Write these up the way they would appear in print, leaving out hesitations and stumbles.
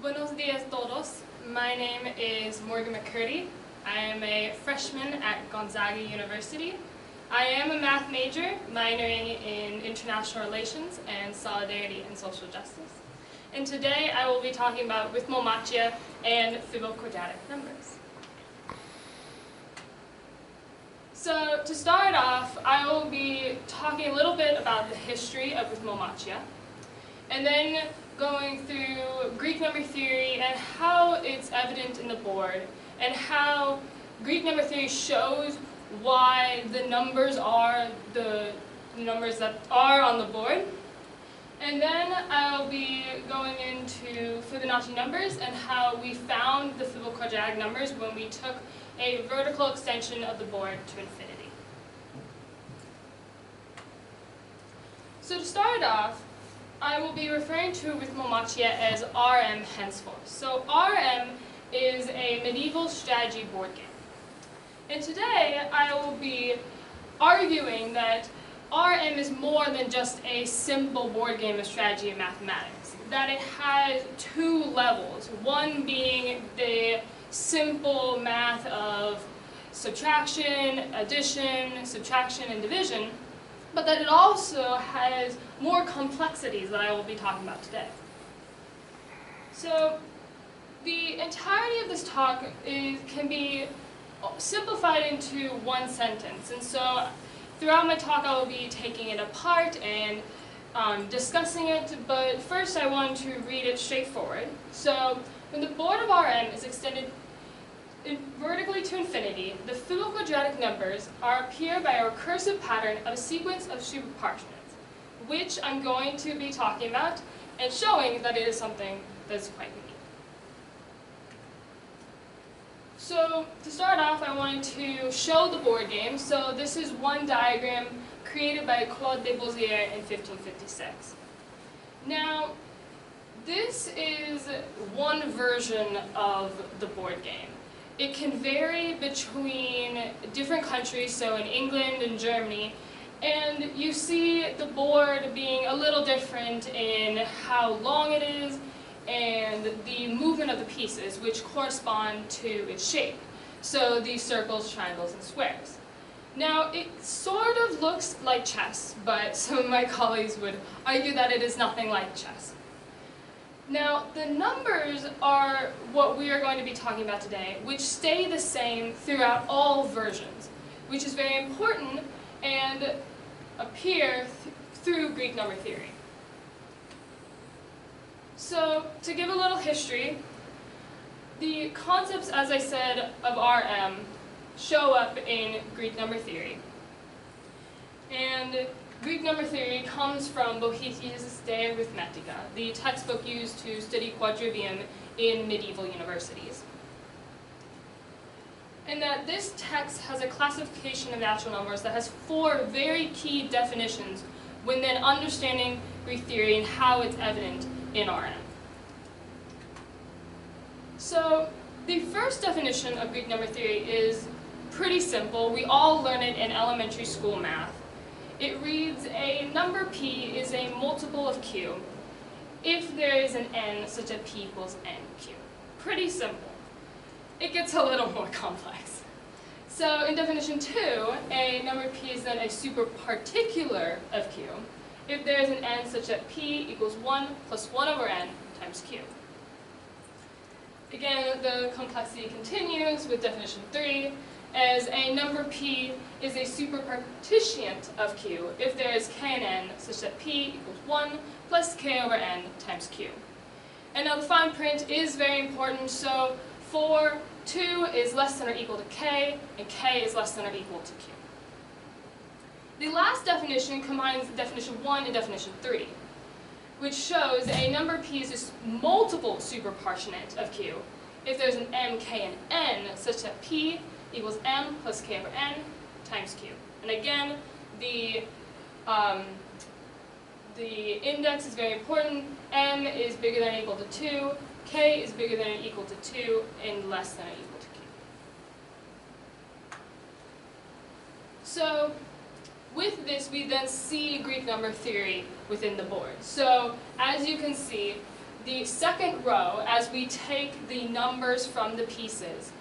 Buenos dias todos. My name is Morgan McCurdy. I am a freshman at Gonzaga University. I am a math major, minoring in international relations and solidarity and social justice. And today I will be talking about Rithmomachia and Fiboquadratic numbers. So to start off, I will be talking a little bit about the history of Rithmomachia, and then going through Greek number theory and how it's evident in the board, and how Greek number theory shows why the numbers are the numbers that are on the board. And then I'll be going into Fibonacci numbers and how we found the Fiboquadratic numbers when we took a vertical extension of the board to infinity. So to start off, I will be referring to Rithmomachia as RM henceforth. So RM is a medieval strategy board game. And today I will be arguing that RM is more than just a simple board game of strategy and mathematics. That it has two levels, one being the simple math of subtraction, addition, subtraction, and division, but that it also has more complexities that I will be talking about today. So the entirety of this talk can be simplified into one sentence, and so throughout my talk I will be taking it apart and discussing it, but first I want to read it straightforward. So when the board of RM is extended vertically to infinity, the Fiboquadratic numbers appear by a recursive pattern of a sequence of superpartitions, which I'm going to be talking about and showing that it is something that's quite unique. So to start off, I wanted to show the board game. So this is one diagram created by Claude de Beziers in 1556. Now, this is one version of the board game. It can vary between different countries, so in England and Germany, and you see the board being a little different in how long it is and the movement of the pieces, which correspond to its shape. So these circles, triangles, and squares. Now, it sort of looks like chess, but some of my colleagues would argue that it is nothing like chess. Now, the numbers are what we are going to be talking about today, which stay the same throughout all versions, which is very important and appear through Greek number theory. So, to give a little history, the concepts, as I said, of RM show up in Greek number theory. And Greek number theory comes from Physis de Arithmetica, the textbook used to study quadrivium in medieval universities. And that this text has a classification of natural numbers that has four very key definitions when then understanding Greek theory and how it's evident in RM. So the first definition of Greek number theory is pretty simple. We all learn it in elementary school math. It reads, a number p is a multiple of q if there is an n such that p equals nq. Pretty simple. It gets a little more complex. So in definition 2, a number p is then a superparticular of q if there is an n such that p equals 1 plus 1 over n times q. Again, the complexity continues with definition 3, as a number p is a superpartitiant of q if there is k and n such that p equals 1 plus k over n times q. And now the fine print is very important, so for 2 is less than or equal to k, and k is less than or equal to q. The last definition combines definition 1 and definition 3, which shows a number p is a multiple superpartitionate of q if there's an m, k, and n such that p equals m plus k over n times q. And again, the index is very important. M is bigger than or equal to 2, k is bigger than or equal to 2, and less than or equal to q. So with this, we then see Greek number theory within the board. So as you can see, the second row, as we take the numbers from the pieces,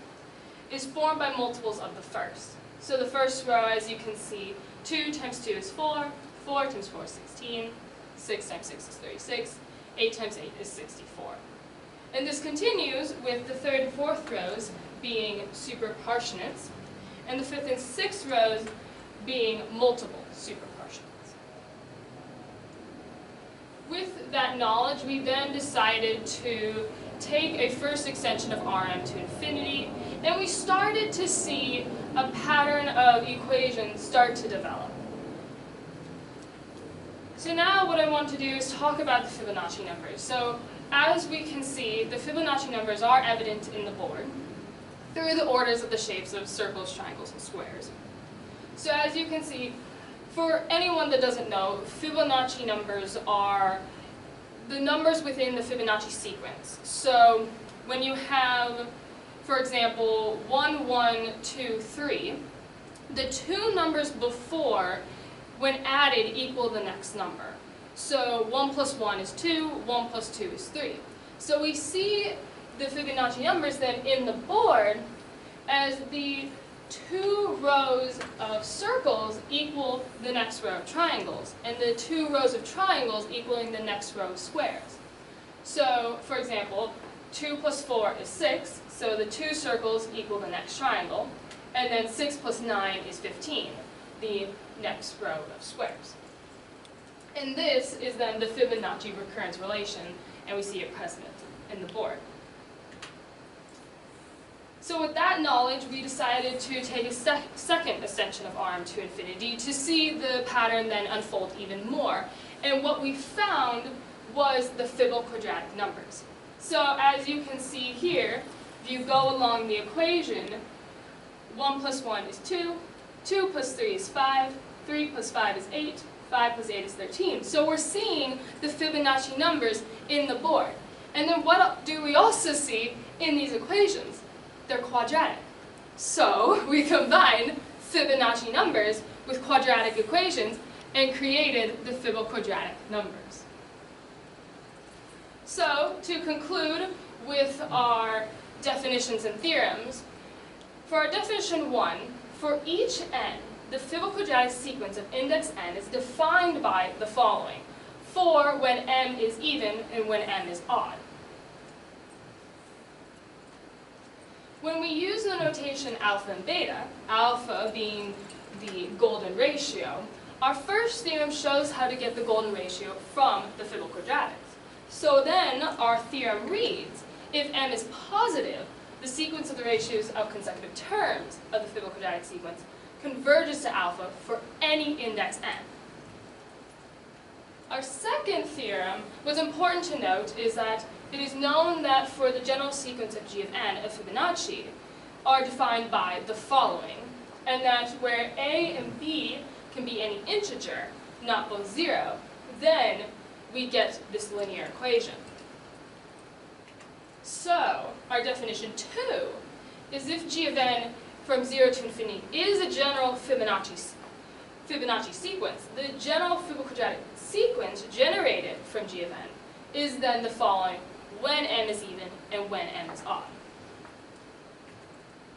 is formed by multiples of the first. So the first row, as you can see, 2 times 2 is 4, 4 times 4 is 16, 6 times 6 is 36, 8 times 8 is 64. And this continues with the third and fourth rows being superpartitionates, and the fifth and sixth rows being multiple superpartitionates. With that knowledge, we then decided to take a first extension of Rm to infinity, and we started to see a pattern of equations start to develop. So now what I want to do is talk about the Fibonacci numbers. So as we can see, the Fibonacci numbers are evident in the board through the orders of the shapes of circles, triangles, and squares. So as you can see, for anyone that doesn't know, Fibonacci numbers are the numbers within the Fibonacci sequence. So when you have, for example, 1, 1, 2, 3, the two numbers before, when added, equal the next number. So 1 plus 1 is 2, 1 plus 2 is 3. So we see the Fibonacci numbers then in the board as the two rows of circles equal the next row of triangles, and the two rows of triangles equaling the next row of squares. So, for example, 2 plus 4 is 6, so the two circles equal the next triangle, and then 6 plus 9 is 15, the next row of squares. And this is then the Fibonacci recurrence relation, and we see it present in the board. So with that knowledge, we decided to take a second extension of Rm to infinity to see the pattern then unfold even more. And what we found was the Fiboquadratic numbers. So as you can see here, if you go along the equation, 1 plus 1 is 2, 2 plus 3 is 5, 3 plus 5 is 8, 5 plus 8 is 13. So we're seeing the Fibonacci numbers in the board. And then what do we also see in these equations? They're quadratic. So we combined Fibonacci numbers with quadratic equations and created the Fiboquadratic numbers. So to conclude with our definitions and theorems, for our definition 1, for each n, the Fiboquadratic sequence of index n is defined by the following: for when m is even and when m is odd. When we use the notation alpha and beta, alpha being the golden ratio, our first theorem shows how to get the golden ratio from the Fiboquadratics. So then our theorem reads, if m is positive, the sequence of the ratios of consecutive terms of the Fiboquadratic sequence converges to alpha for any index n. Our second theorem, what's important to note is that it is known that for the general sequence of g of n of Fibonacci are defined by the following, and that where a and b can be any integer, not both 0, then we get this linear equation. So, our definition 2 is if g of n from 0 to infinity is a general Fibonacci sequence, the general Fiboquadratic sequence generated from g of n is then the following when m is even and when m is odd.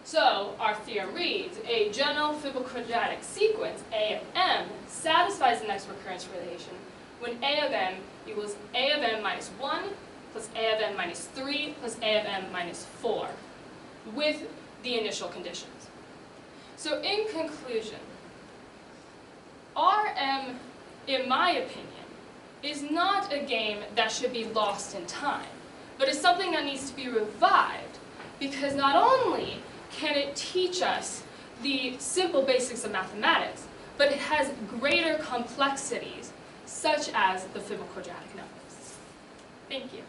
So, our theorem reads, a general Fiboquadratic sequence, a of m, satisfies the next recurrence relation when a of m equals a of m minus 1 plus a of m minus 3 plus a of m minus 4, with the initial conditions. So, in conclusion, Rm, in my opinion, is not a game that should be lost in time, but is something that needs to be revived, because not only can it teach us the simple basics of mathematics, but it has greater complexities, such as the Fiboquadratic numbers. Thank you.